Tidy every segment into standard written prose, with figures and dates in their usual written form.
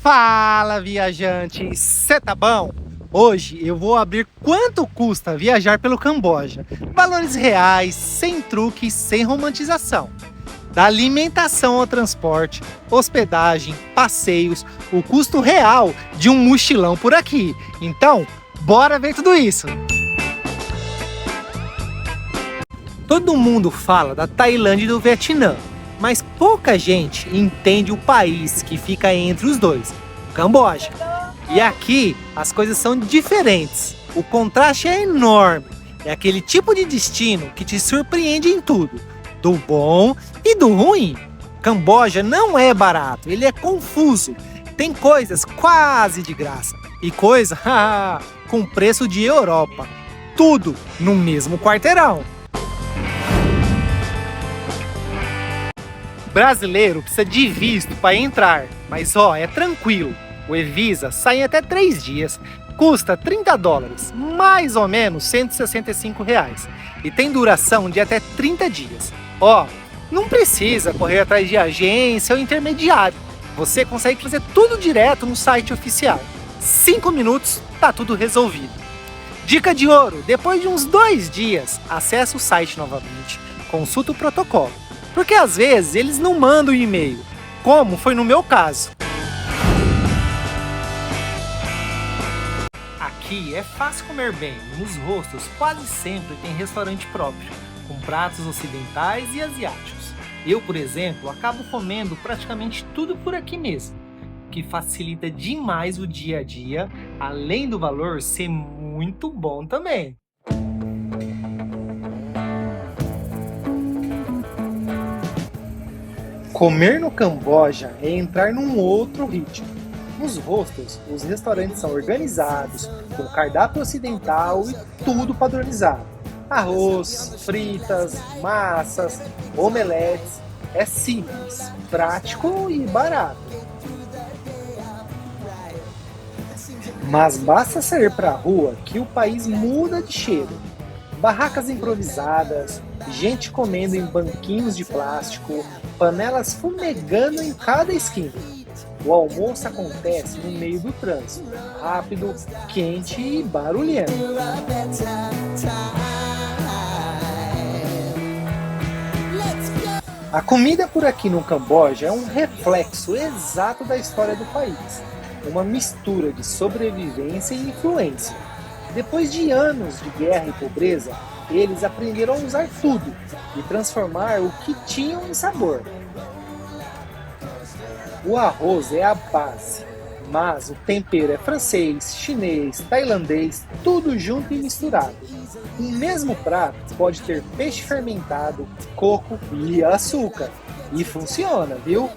Fala, viajante! Cê tá bom? Hoje eu vou abrir quanto custa viajar pelo Camboja. Valores reais, sem truque, sem romantização. Da alimentação ao transporte, hospedagem, passeios, o custo real de um mochilão por aqui. Então, bora ver tudo isso! Todo mundo fala da Tailândia e do Vietnã, mas pouca gente entende o país que fica entre os dois, o Camboja. E aqui as coisas são diferentes, o contraste é enorme, é aquele tipo de destino que te surpreende em tudo, do bom e do ruim. Camboja não é barato, ele é confuso, tem coisas quase de graça e coisa com preço de Europa, tudo no mesmo quarteirão. Brasileiro precisa de visto para entrar, mas é tranquilo. O E-Visa sai em até 3 dias, custa $30, mais ou menos R$ 165, e tem duração de até 30 dias. Não precisa correr atrás de agência ou intermediário, você consegue fazer tudo direto no site oficial. 5 minutos, tá tudo resolvido. Dica de ouro, depois de uns 2 dias, acessa o site novamente, consulta o protocolo. Porque às vezes eles não mandam e-mail, como foi no meu caso. Aqui é fácil comer bem, nos hostels quase sempre tem restaurante próprio, com pratos ocidentais e asiáticos. Eu, por exemplo, acabo comendo praticamente tudo por aqui mesmo, que facilita demais o dia a dia, além do valor ser muito bom também. Comer no Camboja é entrar num outro ritmo. Nos hostels, os restaurantes são organizados, com cardápio ocidental e tudo padronizado. Arroz, fritas, massas, omeletes. É simples, prático e barato. Mas basta sair para a rua que o país muda de cheiro. Barracas improvisadas, gente comendo em banquinhos de plástico, panelas fumegando em cada esquina. O almoço acontece no meio do trânsito, rápido, quente e barulhento. A comida por aqui no Camboja é um reflexo exato da história do país, uma mistura de sobrevivência e influência. Depois de anos de guerra e pobreza, eles aprenderam a usar tudo e transformar o que tinham em sabor. O arroz é a base, mas o tempero é francês, chinês, tailandês, tudo junto e misturado. Um mesmo prato pode ter peixe fermentado, coco e açúcar. E funciona, viu?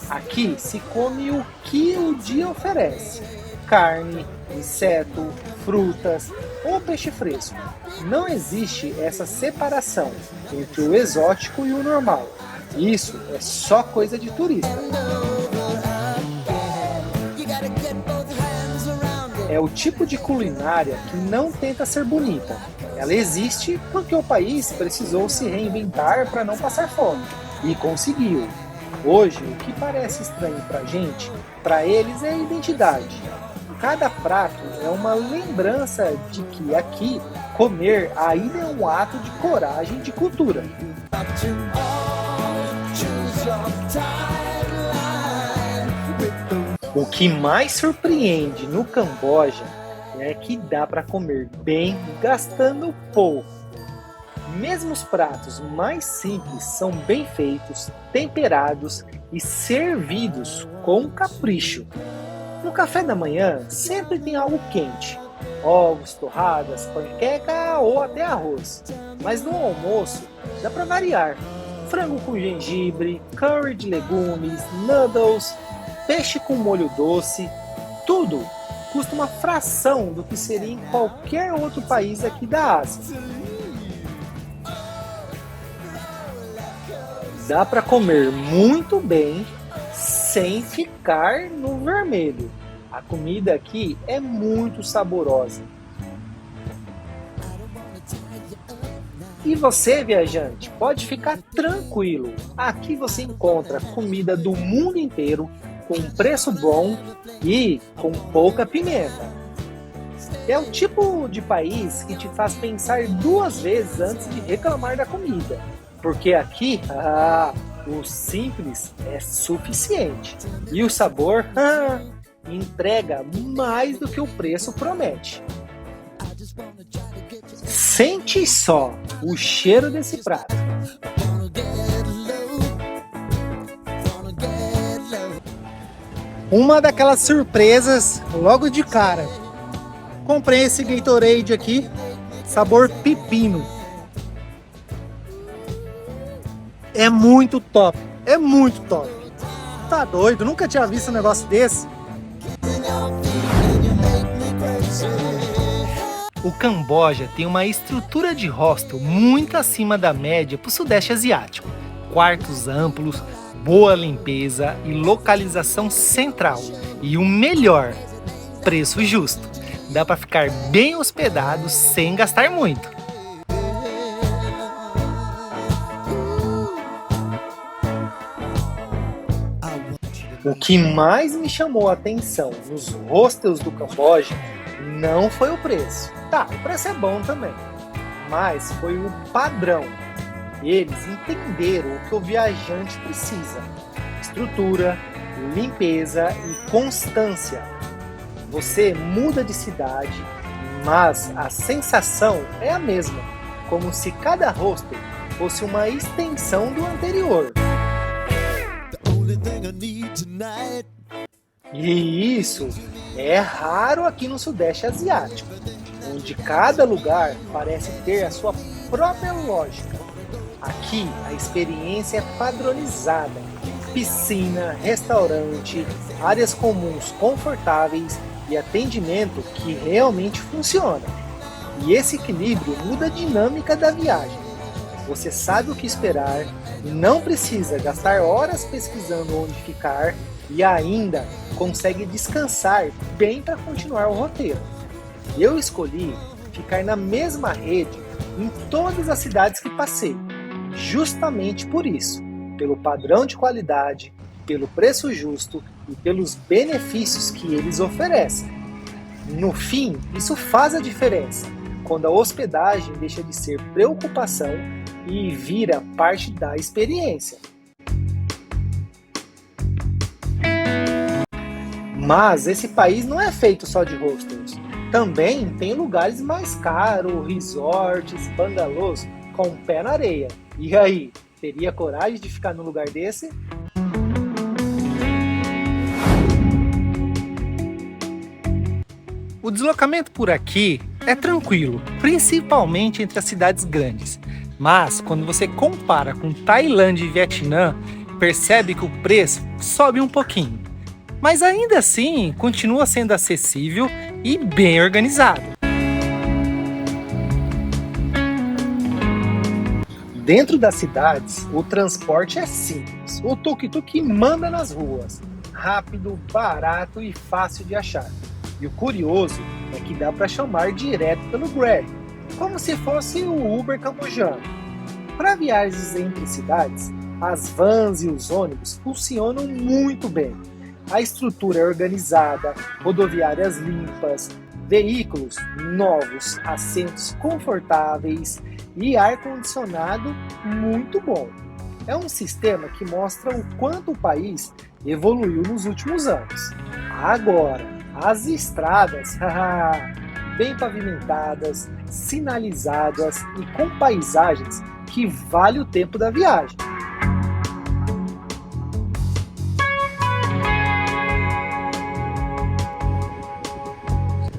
Aqui se come o que o dia oferece. Carne, inseto, frutas ou peixe fresco. Não existe essa separação entre o exótico e o normal. Isso é só coisa de turista. É o tipo de culinária que não tenta ser bonita. Ela existe porque o país precisou se reinventar para não passar fome. E conseguiu. Hoje, o que parece estranho pra gente, para eles é a identidade. Cada prato é uma lembrança de que aqui comer ainda é um ato de coragem e de cultura. O que mais surpreende no Camboja é que dá para comer bem gastando pouco. Mesmo os pratos mais simples são bem feitos, temperados e servidos com capricho. No café da manhã sempre tem algo quente, ovos, torradas, panqueca ou até arroz. Mas no almoço dá para variar, frango com gengibre, curry de legumes, noodles, peixe com molho doce, tudo custa uma fração do que seria em qualquer outro país aqui da Ásia. Dá para comer muito bem sem ficar no vermelho. A comida aqui é muito saborosa. E você, viajante, pode ficar tranquilo. Aqui você encontra comida do mundo inteiro, com preço bom e com pouca pimenta. É o tipo de país que te faz pensar duas vezes antes de reclamar da comida, porque aqui o simples é suficiente e o sabor entrega mais do que o preço promete. Sente só o cheiro desse prato. Uma daquelas surpresas logo de cara. Comprei esse Gatorade aqui, sabor pepino. É muito top, é muito top. Tá doido, nunca tinha visto um negócio desse. O Camboja tem uma estrutura de hostel muito acima da média para o Sudeste Asiático. Quartos amplos, boa limpeza e localização central. E o melhor, preço justo. Dá para ficar bem hospedado sem gastar muito. O que mais me chamou a atenção nos hostels do Camboja não foi o preço. Tá, o preço é bom também, mas foi o padrão. Eles entenderam o que o viajante precisa: estrutura, limpeza e constância. Você muda de cidade, mas a sensação é a mesma, como se cada hostel fosse uma extensão do anterior. E isso é raro aqui no Sudeste Asiático, onde cada lugar parece ter a sua própria lógica. Aqui a experiência é padronizada: piscina, restaurante, áreas comuns confortáveis e atendimento que realmente funciona. E esse equilíbrio muda a dinâmica da viagem. Você sabe o que esperar, não precisa gastar horas pesquisando onde ficar e ainda consegue descansar bem para continuar o roteiro. Eu escolhi ficar na mesma rede em todas as cidades que passei, justamente por isso, pelo padrão de qualidade, pelo preço justo e pelos benefícios que eles oferecem. No fim, isso faz a diferença, quando a hospedagem deixa de ser preocupação e vira parte da experiência. Mas esse país não é feito só de hostels. Também tem lugares mais caros, resorts, bangalôs com o pé na areia. E aí, teria coragem de ficar num lugar desse? O deslocamento por aqui é tranquilo, principalmente entre as cidades grandes. Mas quando você compara com Tailândia e Vietnã, percebe que o preço sobe um pouquinho. Mas ainda assim, continua sendo acessível e bem organizado. Dentro das cidades, o transporte é simples. O tuk-tuk manda nas ruas. Rápido, barato e fácil de achar. E o curioso é que dá para chamar direto pelo Grab, como se fosse o Uber cambojano. Para viagens entre cidades, as vans e os ônibus funcionam muito bem. A estrutura é organizada, rodoviárias limpas, veículos novos, assentos confortáveis e ar-condicionado muito bom. É um sistema que mostra o quanto o país evoluiu nos últimos anos. Agora, as estradas, bem pavimentadas, sinalizadas e com paisagens que vale o tempo da viagem.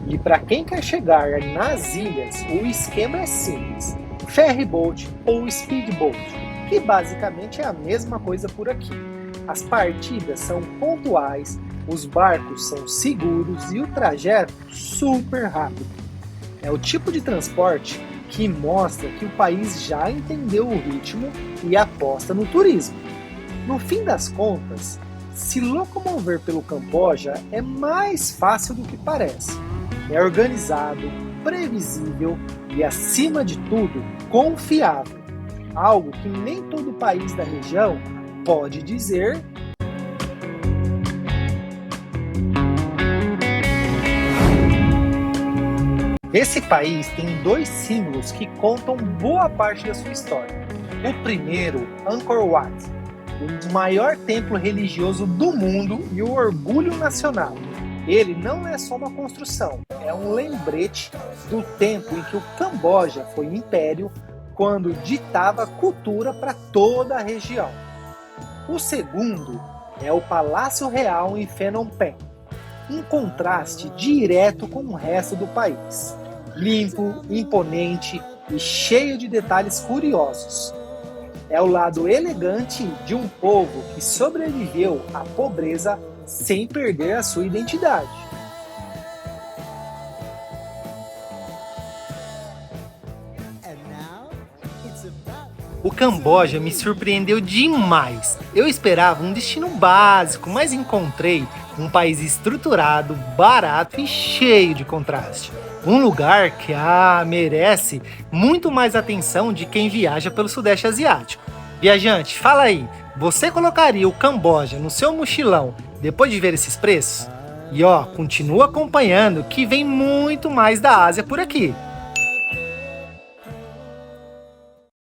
E para quem quer chegar nas ilhas, o esquema é simples: ferryboat ou speedboat, que basicamente é a mesma coisa por aqui. As partidas são pontuais, os barcos são seguros e o trajeto super rápido. É o tipo de transporte que mostra que o país já entendeu o ritmo e aposta no turismo. No fim das contas, se locomover pelo Camboja é mais fácil do que parece. É organizado, previsível e, acima de tudo, confiável. Algo que nem todo país da região pode dizer. Esse país tem dois símbolos que contam boa parte da sua história. O primeiro, Angkor Wat, o maior templo religioso do mundo e o orgulho nacional. Ele não é só uma construção, é um lembrete do tempo em que o Camboja foi império, quando ditava cultura para toda a região. O segundo é o Palácio Real em Phnom Penh, um contraste direto com o resto do país. Limpo, imponente e cheio de detalhes curiosos. É o lado elegante de um povo que sobreviveu à pobreza sem perder a sua identidade. O Camboja me surpreendeu demais. Eu esperava um destino básico, mas encontrei um país estruturado, barato e cheio de contraste. Um lugar que merece muito mais atenção de quem viaja pelo Sudeste Asiático. Viajante, fala aí, você colocaria o Camboja no seu mochilão depois de ver esses preços? E continua acompanhando que vem muito mais da Ásia por aqui.